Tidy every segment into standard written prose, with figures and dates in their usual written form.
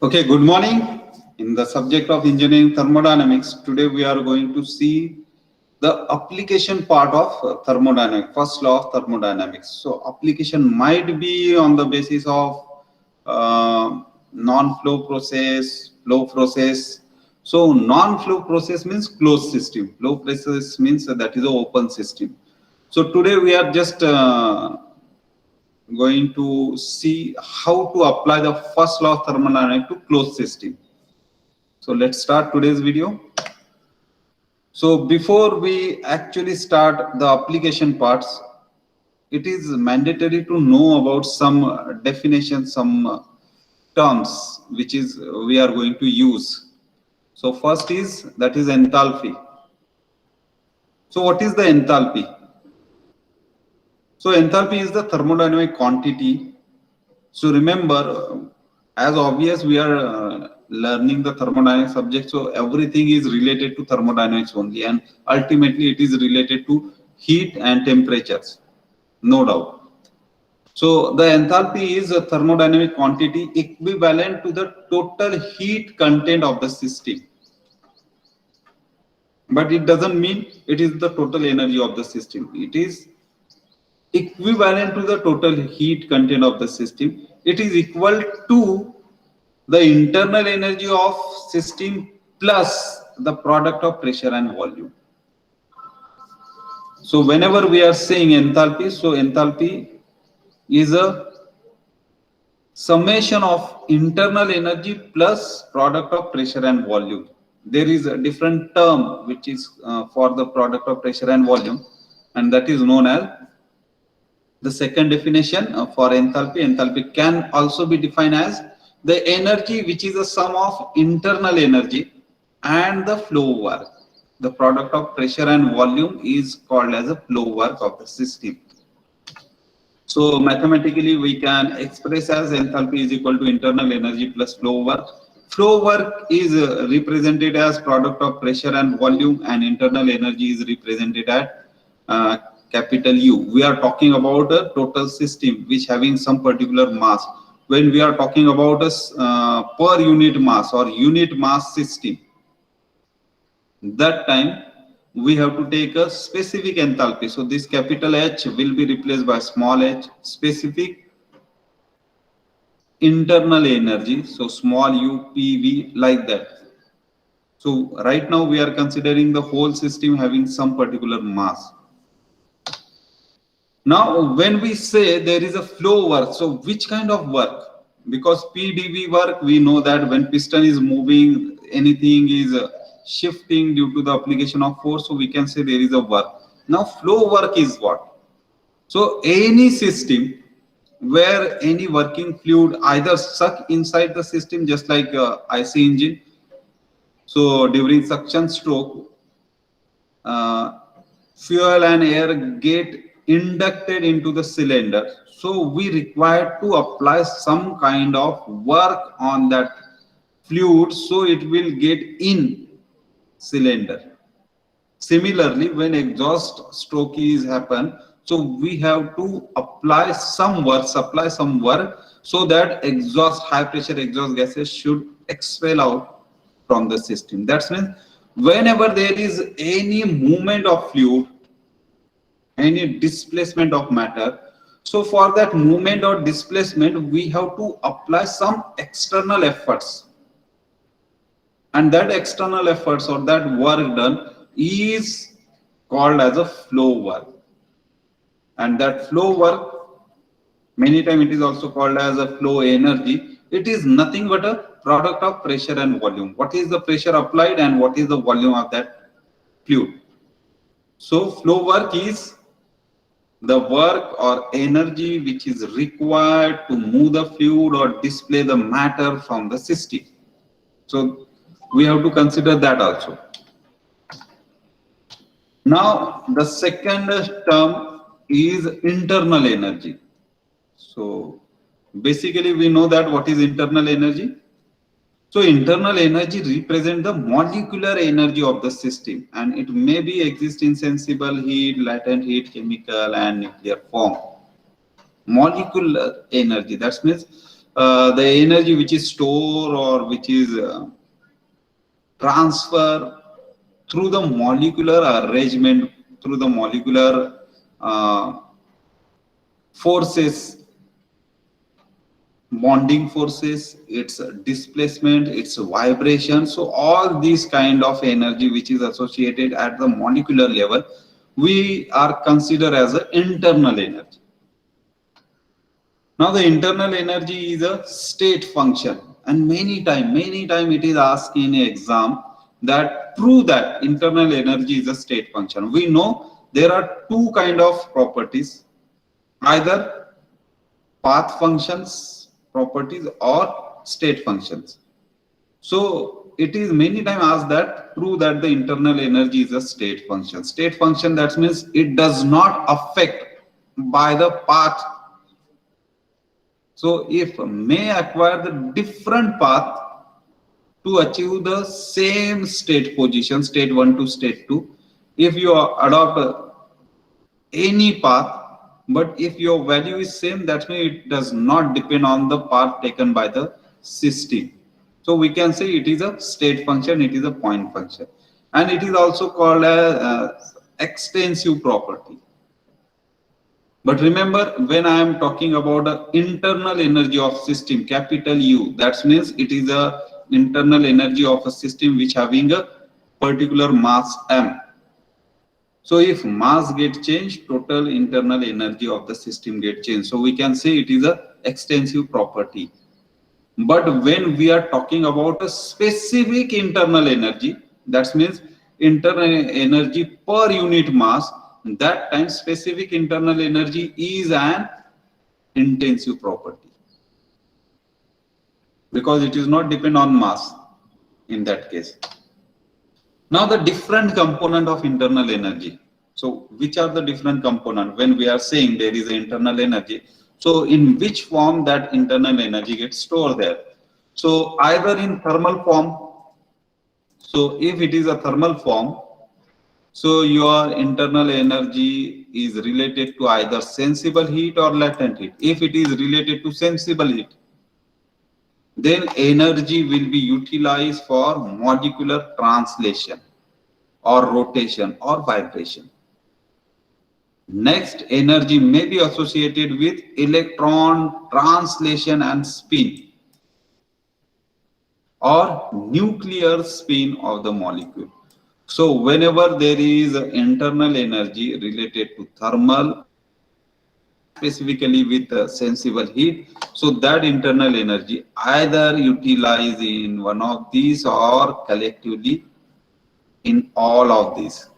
Okay, good morning. In the subject of engineering thermodynamics, today we are going to see the application part of thermodynamics, first law of thermodynamics. So, application might be on the basis of non-flow process, flow process. So, non-flow process means closed system. Flow process means that is an open system. So, today we are just going to see how to apply the first law of thermodynamics to closed system. So let's start today's video. So before we actually start the application parts, it is mandatory to know about some definitions, some terms which is we are going to use. So first is that is enthalpy. So what is the enthalpy? So enthalpy is the thermodynamic quantity. So remember, as obvious, we are learning the thermodynamics subject. So everything is related to thermodynamics only, and ultimately it is related to heat and temperatures, no doubt. So the enthalpy is a thermodynamic quantity equivalent to the total heat content of the system. But it doesn't mean it is the total energy of the system. It is equivalent to the total heat content of the system. It is equal to the internal energy of system plus the product of pressure and volume. So whenever we are saying enthalpy, so enthalpy is a summation of internal energy plus product of pressure and volume. There is a different term which is for the product of pressure and volume, and that is known as the second definition for enthalpy. Enthalpy can also be defined as the energy which is a sum of internal energy and the flow work. The product of pressure and volume is called as a flow work of the system. So mathematically we can express as enthalpy is equal to internal energy plus flow work. Flow work is represented as product of pressure and volume, and internal energy is represented at capital U. We are talking about a total system which having some particular mass. When we are talking about a per unit mass or unit mass system, that time we have to take a specific enthalpy. So this capital H will be replaced by small h, specific internal energy. So small u, PV, like that. So right now we are considering the whole system having some particular mass. Now, when we say there is a flow work, so which kind of work? Because PdV work, we know that when piston is moving, anything is shifting due to the application of force, so we can say there is a work. Now, flow work is what? So, any system where any working fluid either suck inside the system, just like IC engine. So, during suction stroke, fuel and air get inducted into the cylinder. So we require to apply some kind of work on that fluid so it will get in cylinder. Similarly, when exhaust stroke is happen, so we have to apply some work, supply some work so that exhaust, high pressure exhaust gases should expel out from the system. That means whenever there is any movement of fluid, any displacement of matter, so for that movement or displacement we have to apply some external efforts, and that external efforts or that work done is called as a flow work. And that flow work, many times it is also called as a flow energy. It is nothing but a product of pressure and volume. What is the pressure applied and what is the volume of that fluid? So flow work is the work or energy which is required to move the fluid or display the matter from the system. So we have to consider that also. Now the second term is internal energy. So basically we know that what is internal energy. So internal energy represents the molecular energy of the system, and it may be exist in sensible heat, latent heat, chemical and nuclear form. Molecular energy, that means the energy which is stored or which is transfer through the molecular arrangement, through the molecular forces, bonding forces, its displacement, its vibration. So all these kind of energy which is associated at the molecular level, we are considered as an internal energy. Now the internal energy is a state function, and many time it is asked in exam that prove that internal energy is a state function. We know there are two kind of properties, either path functions properties or state functions. So it is many times asked that prove that the internal energy is a state function. State function, that means it does not affect by the path. So if may acquire the different path to achieve the same state position, state 1 to state 2, if you adopt any path, but if your value is same, that means it does not depend on the path taken by the system. So we can say it is a state function, it is a point function, and it is also called as extensive property. But remember, when I am talking about the internal energy of system, capital U, that means it is a internal energy of a system which having a particular mass m. So if mass get changed, total internal energy of the system get changed. So we can say it is a extensive property. But when we are talking about a specific internal energy, that means internal energy per unit mass, that time specific internal energy is an intensive property, because it is not depend on mass in that case. Now the different component of internal energy. So which are the different component when we are saying there is an internal energy? So in which form that internal energy gets stored there? So either in thermal form. So if it is a thermal form, so your internal energy is related to either sensible heat or latent heat. If it is related to sensible heat, then energy will be utilized for molecular translation or rotation or vibration. Next, energy may be associated with electron translation and spin or nuclear spin of the molecule. So whenever there is internal energy related to thermal, specifically with sensible heat, so that internal energy either utilized in one of these or collectively in all of these.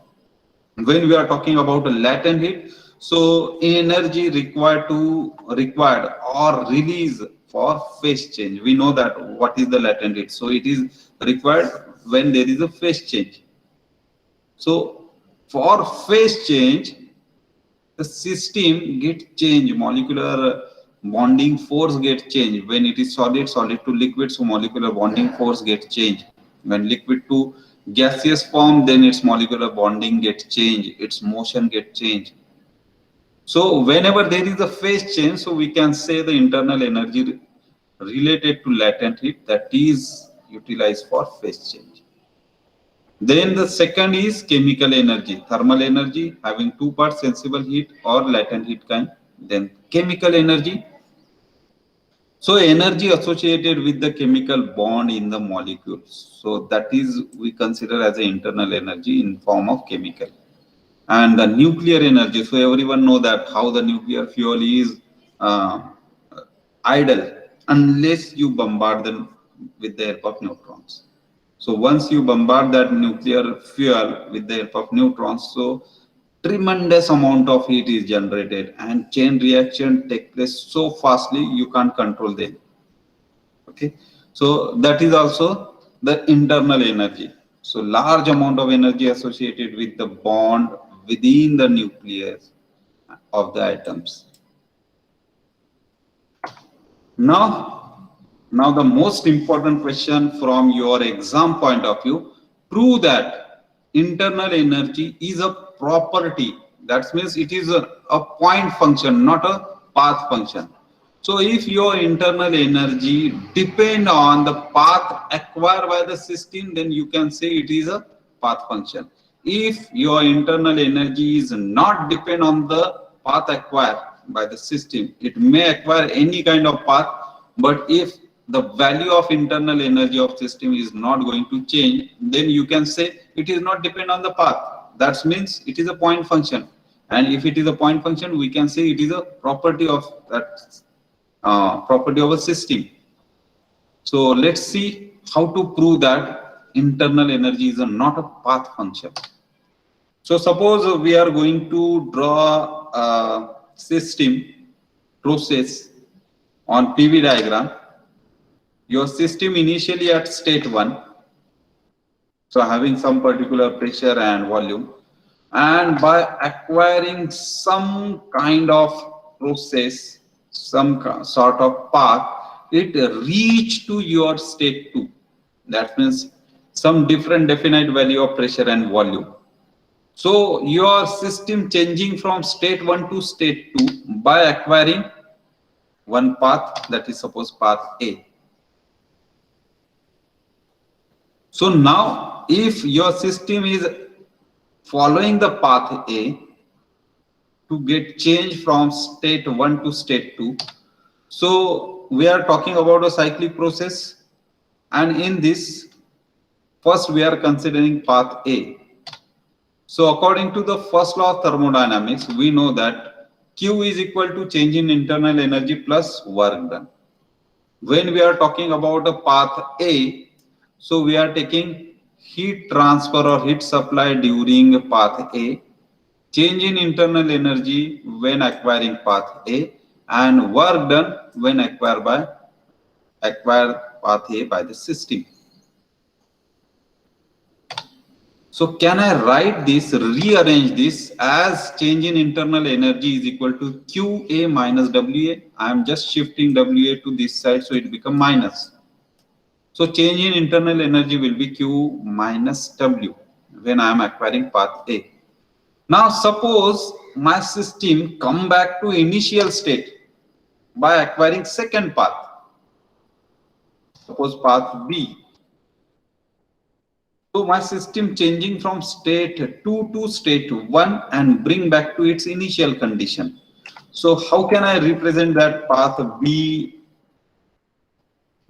When we are talking about a latent heat, so energy required or release for phase change. We know that what is the latent heat. So it is required when there is a phase change. So for phase change, the system get changed, molecular bonding force get changed. When it is solid to liquid, so molecular bonding force get changed. When liquid to gaseous form, then its molecular bonding get changed, its motion get changed. So whenever there is a phase change, so we can say the internal energy related to latent heat that is utilized for phase change. Then the second is chemical energy, thermal energy having two parts, sensible heat or latent heat kind. Then chemical energy. So energy associated with the chemical bond in the molecules. So that is we consider as an internal energy in form of chemical. And the nuclear energy. So everyone know that how the nuclear fuel is idle unless you bombard them with the help of neutrons. So once you bombard that nuclear fuel with the help of neutrons, so tremendous amount of heat is generated and chain reaction take place so fastly you can't control them. Okay, so that is also the internal energy. So large amount of energy associated with the bond within the nucleus of the atoms. Now the most important question from your exam point of view, prove that internal energy is a property. That means it is a point function, not a path function. So if your internal energy depend on the path acquired by the system, then you can say it is a path function. If your internal energy is not depend on the path acquired by the system, it may acquire any kind of path, but if the value of internal energy of system is not going to change, then you can say it is not depend on the path. That means it is a point function. And if it is a point function, we can say it is a property of that property of a system. So let's see how to prove that internal energy is not a path function. So suppose we are going to draw a system process on PV diagram. Your system initially at state 1, so having some particular pressure and volume, and by acquiring some kind of process, some sort of path, it reach to your state 2. That means some different definite value of pressure and volume. So your system changing from state 1 to state 2 by acquiring one path, that is suppose path A. So now if your system is following the path A to get change from state 1 to state 2, so we are talking about a cyclic process, and in this first we are considering path A. So according to the first law of thermodynamics, we know that Q is equal to change in internal energy plus work done. When we are talking about a path A, so we are taking heat transfer or heat supply during path A, change in internal energy when acquiring path A, and work done when acquired path A by the system. So can I write this, rearrange this as change in internal energy is equal to QA minus WA. I am just shifting WA to this side, so it becomes minus. So change in internal energy will be Q minus W when I am acquiring path A. Now suppose my system come back to initial state by acquiring second path. Suppose path B. So my system changing from state 2 to state 1 and bring back to its initial condition. So how can I represent that path B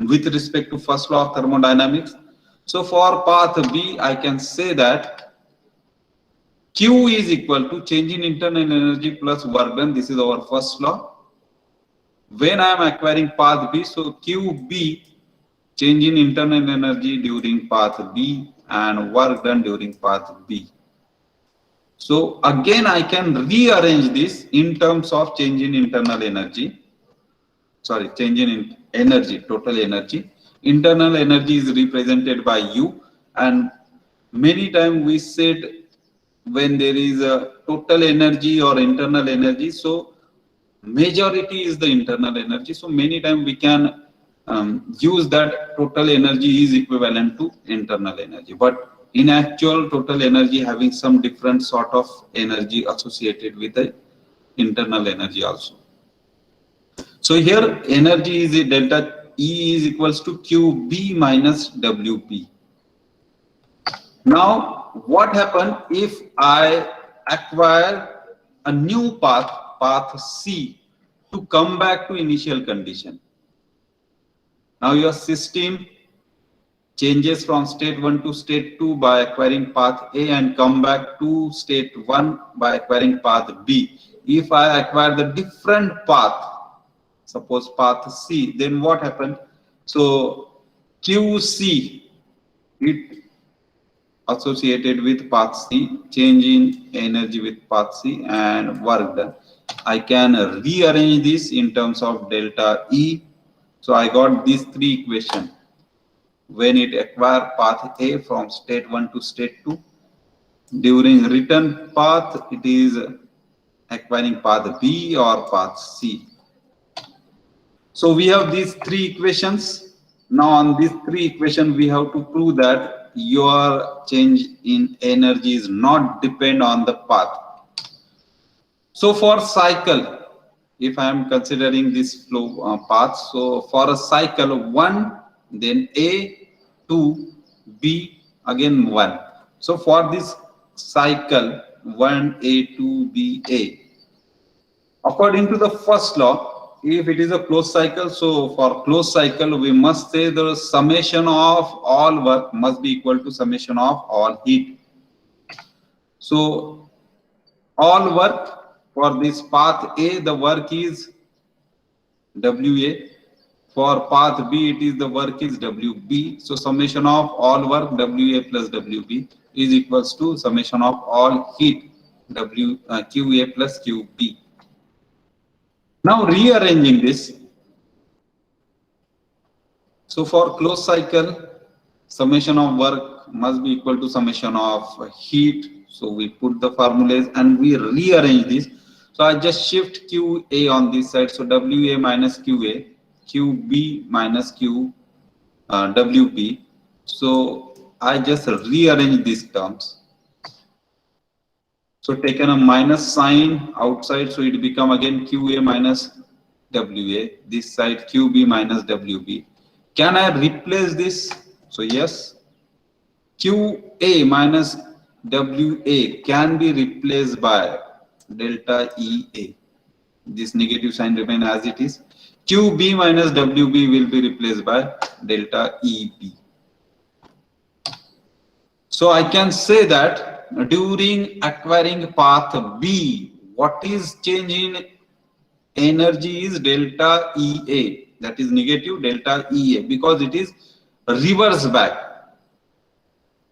with respect to first law of thermodynamics? So for path B, I can say that Q is equal to change in internal energy plus work done. This is our first law. When I am acquiring path B, so QB, change in internal energy during path B and work done during path B. So again, I can rearrange this in terms of change in internal energy. Sorry, change in energy, total energy. Internal energy is represented by U, and many times we said when there is a total energy or internal energy, so majority is the internal energy. So many times we can use that total energy is equivalent to internal energy, but in actual total energy having some different sort of energy associated with the internal energy also. So here energy is a delta E is equals to QB minus WP. Now what happens if I acquire a new path C, to come back to initial condition? Now your system changes from state 1 to state 2 by acquiring path A and come back to state 1 by acquiring path B. If I acquire the different path, suppose path C, then what happened? So QC, it associated with path C, change in energy with path C and work done. I can rearrange this in terms of delta E. So I got these three equations. When it acquire path A from state 1 to state 2, during return path, it is acquiring path B or path C. So we have these three equations. Now on these three equations, we have to prove that your change in energy is not depend on the path. So for cycle, if I am considering this flow path, so for a cycle 1, then A, 2, B, again 1. So for this cycle 1A, 2B, A, according to the first law, if it is a closed cycle, so for closed cycle, we must say the summation of all work must be equal to summation of all heat. So all work for this path A, the work is WA. For path B, it is the work is WB. So summation of all work WA plus WB is equals to summation of all heat QA plus QB. Now rearranging this. So for closed cycle, summation of work must be equal to summation of heat. So we put the formulas and we rearrange this. So I just shift QA on this side. So WA minus QA, QB minus WB. So I just rearrange these terms. So taken a minus sign outside, so it become again QA minus WA. This side QB minus WB. Can I replace this? So yes, QA minus WA can be replaced by delta EA. This negative sign remain as it is. QB minus WB will be replaced by delta EB. So I can say that during acquiring path B, what is change in energy is delta EA, that is negative delta EA, because it is reverse back.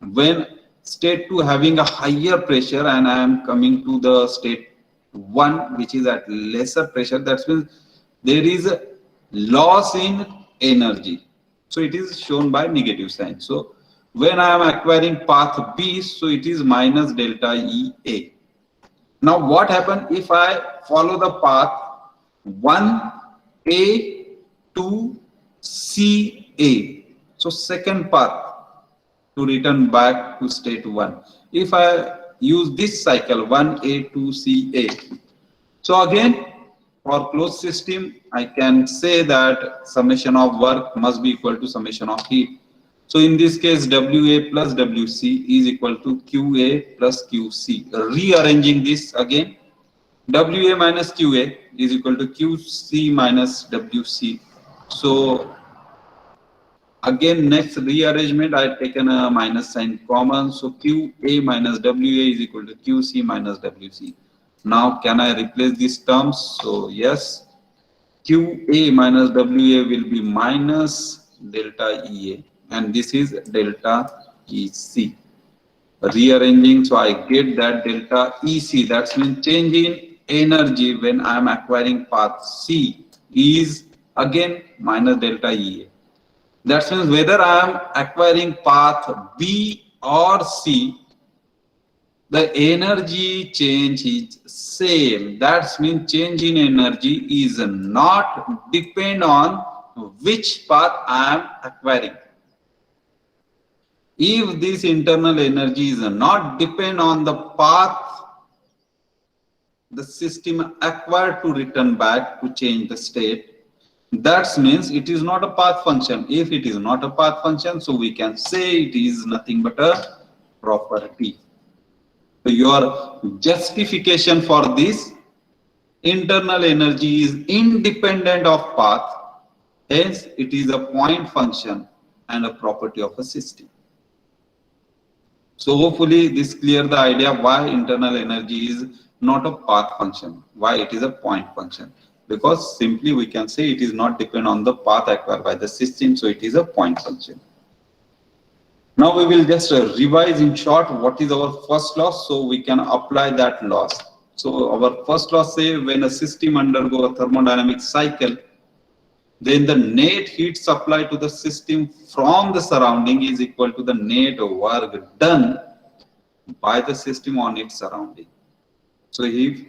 When state 2 having a higher pressure and I am coming to the state 1 which is at lesser pressure, that means there is a loss in energy. So it is shown by negative sign. So when I am acquiring path B, so it is minus delta EA. Now what happens if I follow the path 1A, 2CA? So second path to return back to state 1. If I use this cycle 1A, 2CA, so again for closed system, I can say that summation of work must be equal to summation of heat. So in this case, WA plus WC is equal to QA plus QC. Rearranging this again, WA minus QA is equal to QC minus WC. So again, next rearrangement, I have taken a minus sign common. So QA minus WA is equal to QC minus WC. Now, can I replace these terms? So yes, QA minus WA will be minus delta EA, and this is delta EC. Rearranging, so I get that delta EC, that means change in energy when I am acquiring path C is again minus delta EA. That means whether I am acquiring path B or C, the energy change is same. That means change in energy is not depend on which path I am acquiring. If this internal energy is not depend on the path the system acquired to return back to change the state, that means it is not a path function. If it is not a path function, so we can say it is nothing but a property. So your justification for this internal energy is independent of path, hence it is a point function and a property of a system. So hopefully this clear the idea why internal energy is not a path function, why it is a point function. Because simply we can say it is not depend on the path acquired by the system, so it is a point function. Now we will just revise in short what is our first law, so we can apply that law. So our first law say when a system undergo a thermodynamic cycle, then the net heat supply to the system from the surrounding is equal to the net work done by the system on its surrounding. So if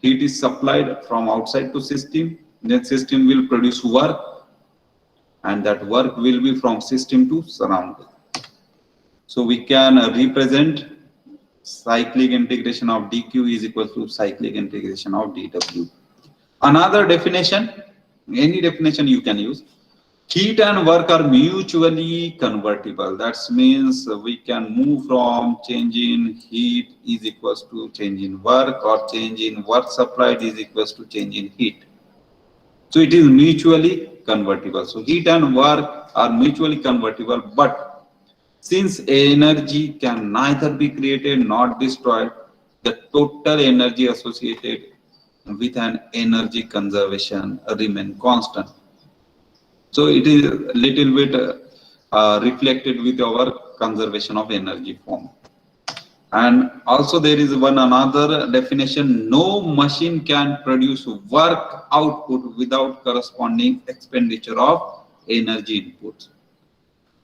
heat is supplied from outside to system, then system will produce work, and that work will be from system to surrounding. So we can represent cyclic integration of dq is equal to cyclic integration of dw. Another definition, any definition you can use. Heat and work are mutually convertible. That means we can move from change in heat is equals to change in work, or change in work supplied is equals to change in heat. So it is mutually convertible. So heat and work are mutually convertible, but since energy can neither be created nor destroyed, the total energy associated with an energy conservation remain constant. So it is a little bit reflected with our conservation of energy form. And also there is one another definition: no machine can produce work output without corresponding expenditure of energy input.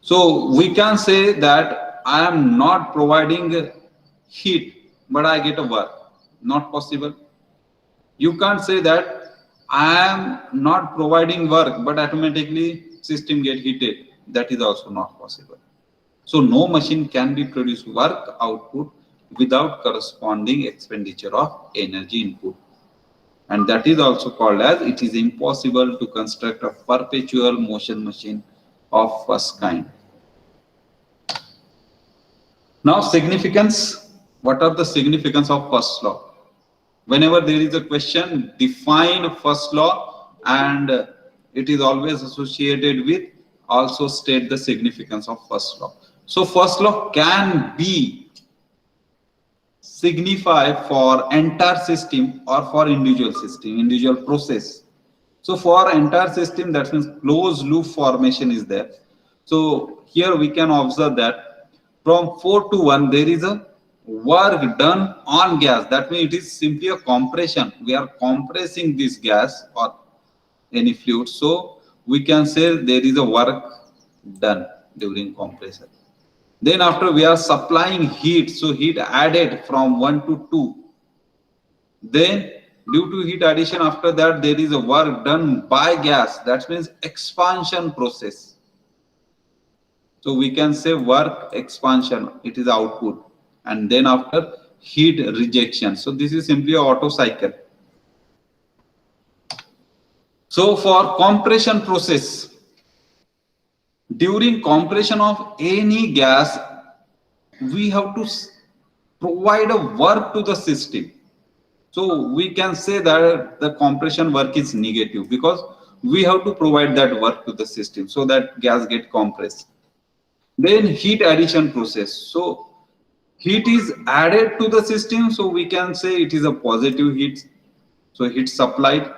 So we can say that I am not providing heat, but I get a work. Not possible. You can't say that I am not providing work, but automatically system get heated. That is also not possible. So no machine can be produce work output without corresponding expenditure of energy input. And that is also called as it is impossible to construct a perpetual motion machine of first kind. Now significance. What are the significance of first law? Whenever there is a question, define first law, and it is always associated with also state the significance of first law. So first law can be signify for entire system or for individual system, individual process. So for entire system, that means closed loop formation is there. So here we can observe that from 4 to 1 there is a work done on gas. That means it is simply a compression. We are compressing this gas or any fluid. So we can say there is a work done during compression. Then after we are supplying heat, so heat added from 1 to 2. Then due to heat addition, after that there is a work done by gas. That means expansion process. So we can say work expansion, it is output. And then after heat rejection. So this is simply an auto cycle. So for compression process, during compression of any gas, we have to provide a work to the system. So we can say that the compression work is negative because we have to provide that work to the system so that gas get compressed. Then heat addition process. So heat is added to the system, so we can say it is a positive heat. So heat supplied.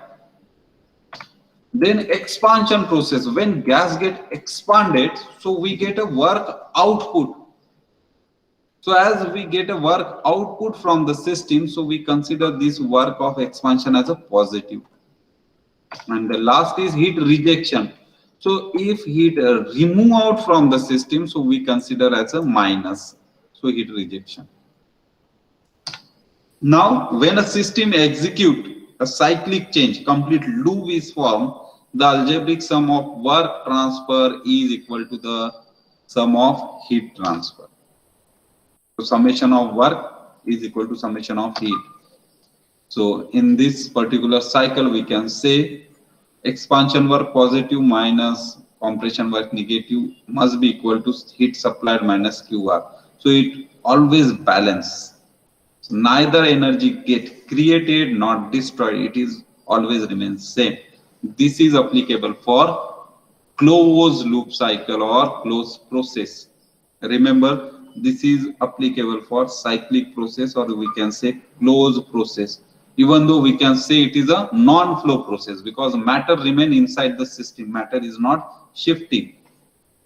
Then expansion process, when gas get expanded, so we get a work output. So as we get a work output from the system, so we consider this work of expansion as a positive. And the last is heat rejection. So if heat remove out from the system, so we consider as a minus. So heat rejection. Now when a system execute a cyclic change, complete loop is formed, the algebraic sum of work transfer is equal to the sum of heat transfer. So summation of work is equal to summation of heat. So in this particular cycle, we can say expansion work positive minus compression work negative must be equal to heat supplied minus QR. So it always balance. So neither energy get created nor destroyed. It is always remains same. This is applicable for closed loop cycle or closed process. Remember, this is applicable for cyclic process, or we can say closed process. Even though we can say it is a non-flow process because matter remain inside the system. Matter is not shifting.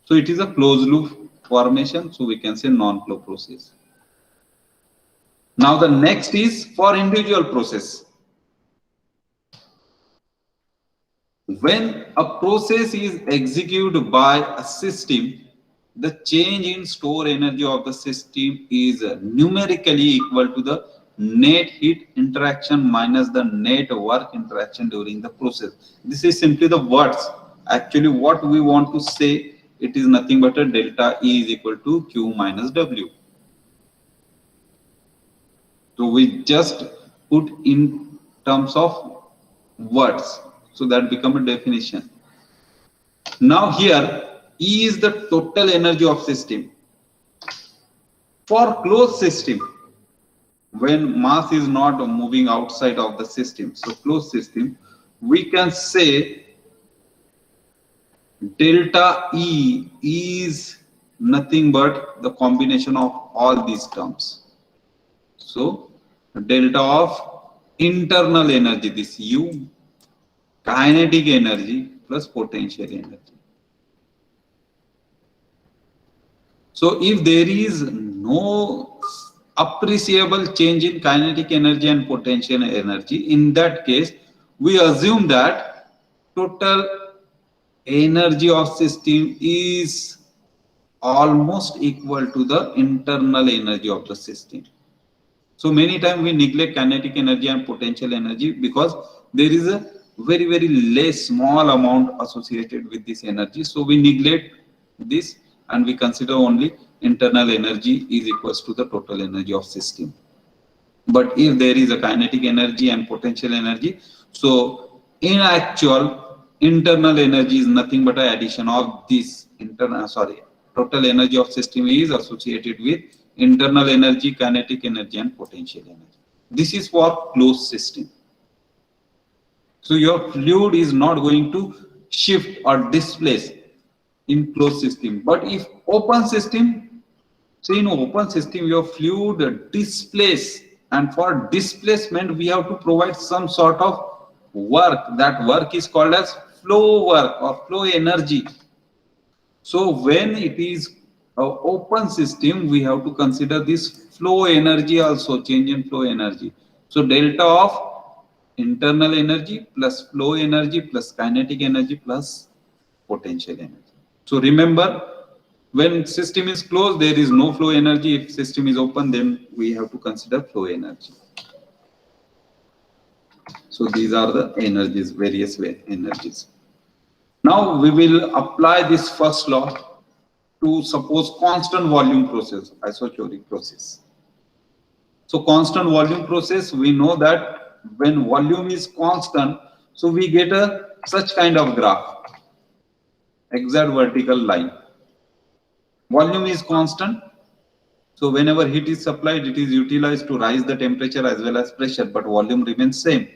So it is a closed loop formation. So we can say non-flow process. Now the next is for individual process. When a process is executed by a system, the change in store energy of the system is numerically equal to the net heat interaction minus the net work interaction during the process. This is simply the words. Actually, what we want to say, it is nothing but a delta E is equal to Q minus W. So we just put in terms of words. So that become a definition. Now here E is the total energy of system. For closed system, when mass is not moving outside of the system, so closed system, we can say delta E is nothing but the combination of all these terms. So delta of internal energy, this U, kinetic energy plus potential energy. So if there is no appreciable change in kinetic energy and potential energy, in that case, we assume that total energy of system is almost equal to the internal energy of the system. So many times we neglect kinetic energy and potential energy because there is a very, very less small amount associated with this energy. So we neglect this and we consider only internal energy is equals to the total energy of system. But if there is a kinetic energy and potential energy, so in actual internal energy is nothing but an addition of this total energy of system is associated with internal energy, kinetic energy and potential energy. This is for closed system. So your fluid is not going to shift or displace in closed system. But if open system, so in open system your fluid displace, and for displacement we have to provide some sort of work. That work is called as flow work or flow energy. So when it is an open system, we have to consider this flow energy also, change in flow energy. So delta of internal energy plus flow energy plus kinetic energy plus potential energy. So remember, when system is closed, there is no flow energy. If system is open, then we have to consider flow energy. So these are the energies, various energies. Now we will apply this first law to suppose constant volume process, isochoric process. So constant volume process, we know that when volume is constant, so we get a such kind of graph, exact vertical line. Volume is constant, so whenever heat is supplied, it is utilized to rise the temperature as well as pressure, but volume remains same.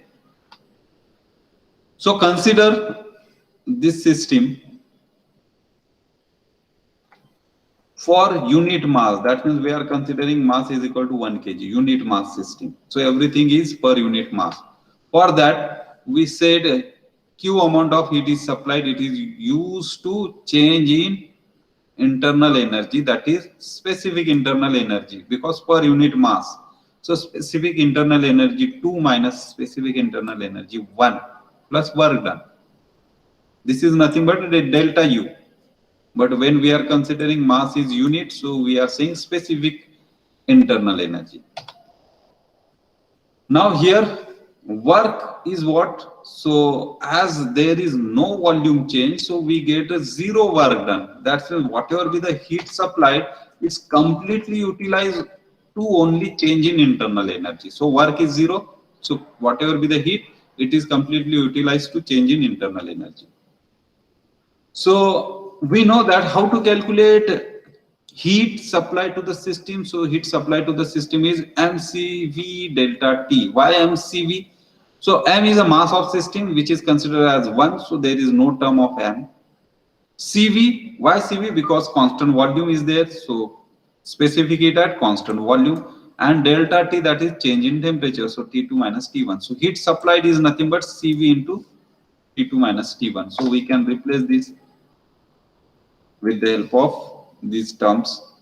So consider this system for unit mass. That means we are considering mass is equal to 1 kg, unit mass system. So everything is per unit mass. For that, we said Q amount of heat is supplied, it is used to change in internal energy, that is specific internal energy, because per unit mass. So specific internal energy 2 minus specific internal energy 1 plus work done. This is nothing but delta U. But when we are considering mass is unit, so we are saying specific internal energy. Now here work is what? So as there is no volume change, so we get a zero work done. That's whatever be the heat supplied, it's completely utilized to only change in internal energy. So work is zero. So whatever be the heat, it is completely utilized to change in internal energy. So we know that how to calculate heat supply to the system. So heat supply to the system is mCV delta T. Why mCV? So m is a mass of system which is considered as 1. So there is no term of m. CV, why CV? Because constant volume is there. So specific heat at constant volume, and delta T, that is change in temperature. So T2 minus T1. So heat supplied is nothing but CV into T2 minus T1. So we can replace this with the help of these terms.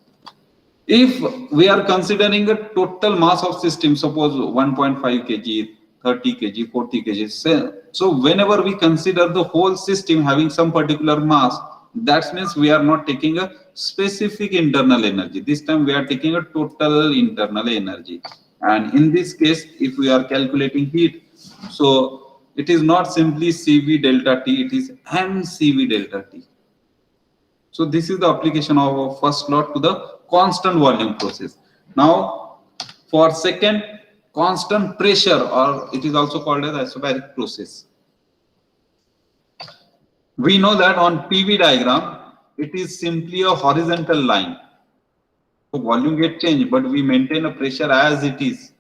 If we are considering a total mass of system, suppose 1.5 kg, 30 kg, 40 kg. So whenever we consider the whole system having some particular mass, that means we are not taking a specific internal energy. This time we are taking a total internal energy. And in this case, if we are calculating heat, so it is not simply CV delta T, it is mCV delta T. So this is the application of our first law to the constant volume process. Now for second, constant pressure, or it is also called as isobaric process. We know that on PV diagram, it is simply a horizontal line. So volume get changed, but we maintain a pressure as it is.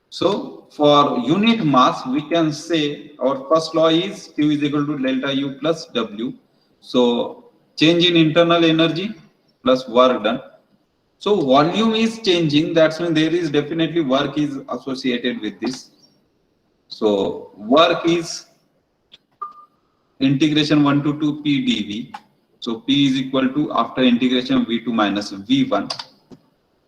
So for unit mass, we can say our first law is Q is equal to delta U plus W. So change in internal energy plus work done. So volume is changing. That's when there is definitely work is associated with this. So work is integration 1 to 2 P dV. So P is equal to after integration V2 minus V1.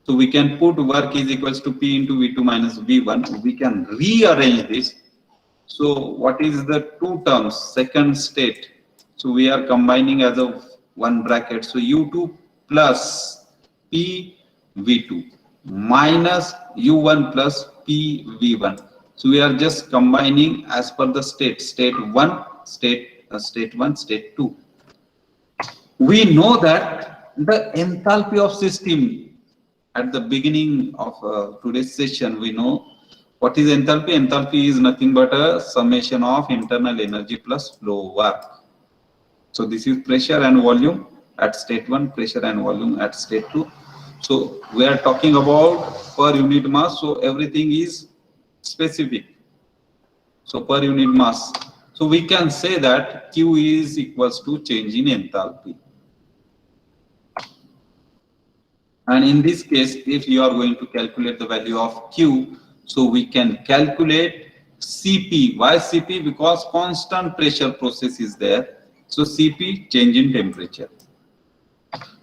So we can put work is equals to P into V2 minus V1. We can rearrange this. So what is the two terms? Second state. So we are combining as a one bracket. So U2 plus P V2 minus U1 plus P V1. So we are just combining as per the state. State 1, state 1, state 2. We know that the enthalpy of system at the beginning of today's session, we know what is enthalpy. Enthalpy is nothing but a summation of internal energy plus flow work. So this is pressure and volume at state 1, pressure and volume at state 2. So we are talking about per unit mass. So everything is specific. So per unit mass. So we can say that Q is equals to change in enthalpy. And in this case, if you are going to calculate the value of Q, so we can calculate Cp. Why Cp? Because constant pressure process is there. So Cp, change in temperature.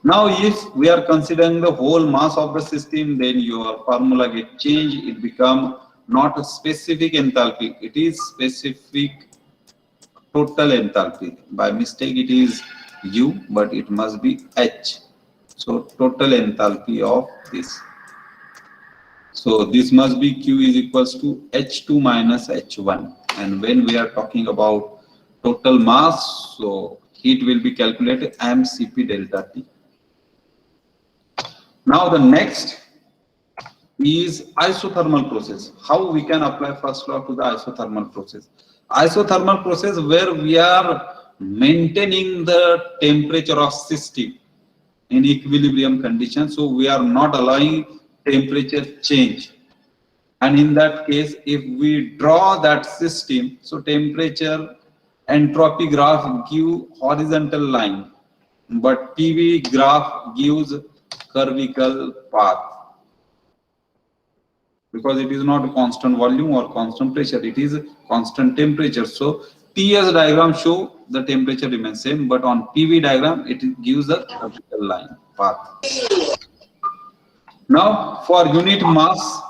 Now, if we are considering the whole mass of the system, then your formula get changed. It become not a specific enthalpy. It is specific total enthalpy. By mistake, it is U, but it must be H. So total enthalpy of this. So this must be Q is equals to H2 minus H1. And when we are talking about total mass, so heat will be calculated mCp delta T. Now the next is isothermal process. How we can apply first law to the isothermal process? Isothermal process where we are maintaining the temperature of system in equilibrium condition. So we are not allowing temperature change. And in that case, if we draw that system, so temperature entropy graph give horizontal line, but PV graph gives curvical path. Because it is not a constant volume or constant pressure, it is a constant temperature. So TS diagram show the temperature remains same, but on PV diagram it gives a vertical line path. Now for unit mass,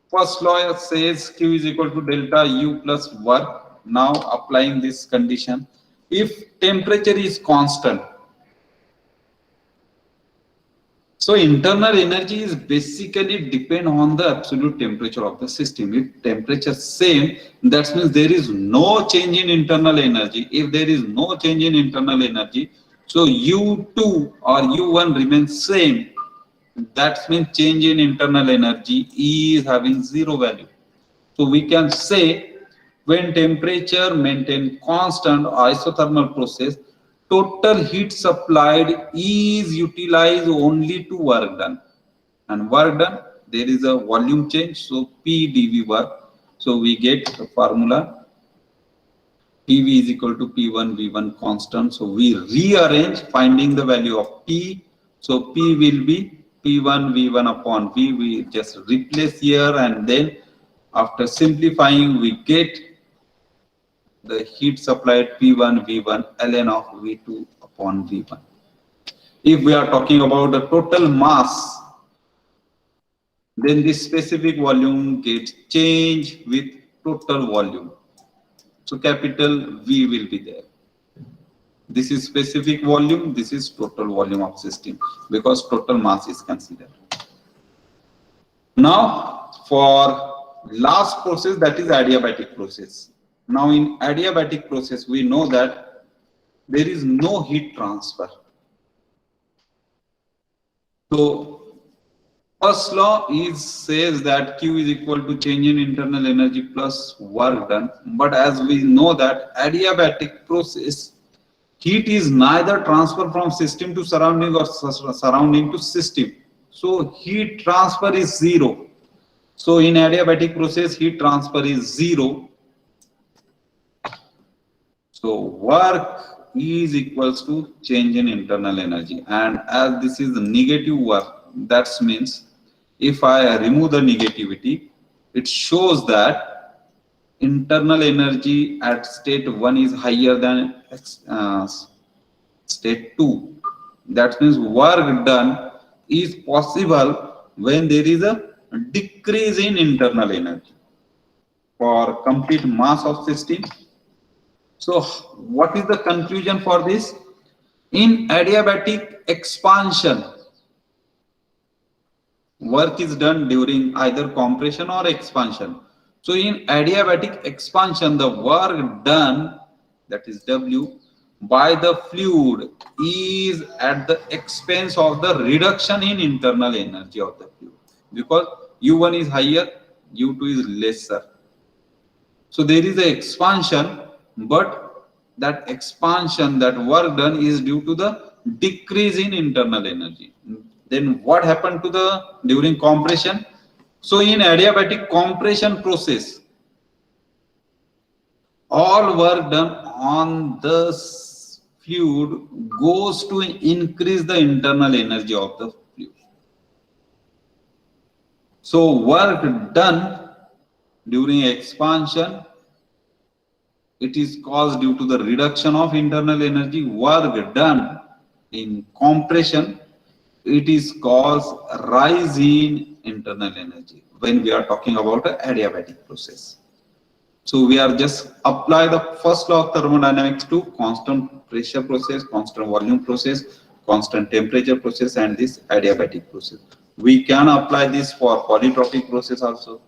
first law says Q is equal to delta U plus work. Now applying this condition, if temperature is constant, so internal energy is basically depend on the absolute temperature of the system. If temperature same, that means there is no change in internal energy. If there is no change in internal energy, so U2 or U1 remains same. That means change in internal energy is having zero value. So we can say when temperature maintain constant isothermal process, total heat supplied is utilized only to work done. And work done, there is a volume change, so P dV work. So we get the formula PV is equal to P1 V1 constant. So we rearrange finding the value of P. So P will be P1 V1 upon V. We just replace here, and then after simplifying, we get the heat supplied P1 V1 ln of V2 upon V1. If we are talking about the total mass, then this specific volume gets changed with total volume. So capital V will be there. This is specific volume, this is total volume of system, because total mass is considered. Now for last process, that is adiabatic process. Now in adiabatic process, we know that there is no heat transfer. So First law is says that Q is equal to change in internal energy plus work done. But as we know that adiabatic process, heat is neither transfer from system to surrounding or surrounding to system. So heat transfer is zero. So in adiabatic process, heat transfer is zero. So work is equals to change in internal energy. And as this is the negative work, that means if I remove the negativity, it shows that internal energy at state 1 is higher than state 2. That means work done is possible when there is a decrease in internal energy for complete mass of system. So what is the conclusion for this? In adiabatic expansion, work is done during either compression or expansion. So in adiabatic expansion, the work done, that is W, by the fluid is at the expense of the reduction in internal energy of the fluid, because U1 is higher, U2 is lesser. So there is an expansion, but that expansion, that work done is due to the decrease in internal energy. Then what happened to the during compression? So in adiabatic compression process, all work done on the fluid goes to increase the internal energy of the fluid. So work done during expansion, it is caused due to the reduction of internal energy. Work done in compression, it is caused rise in internal energy when we are talking about an adiabatic process. So we are just apply the first law of thermodynamics to constant pressure process, constant volume process, constant temperature process, and this adiabatic process. We can apply this for polytropic process also.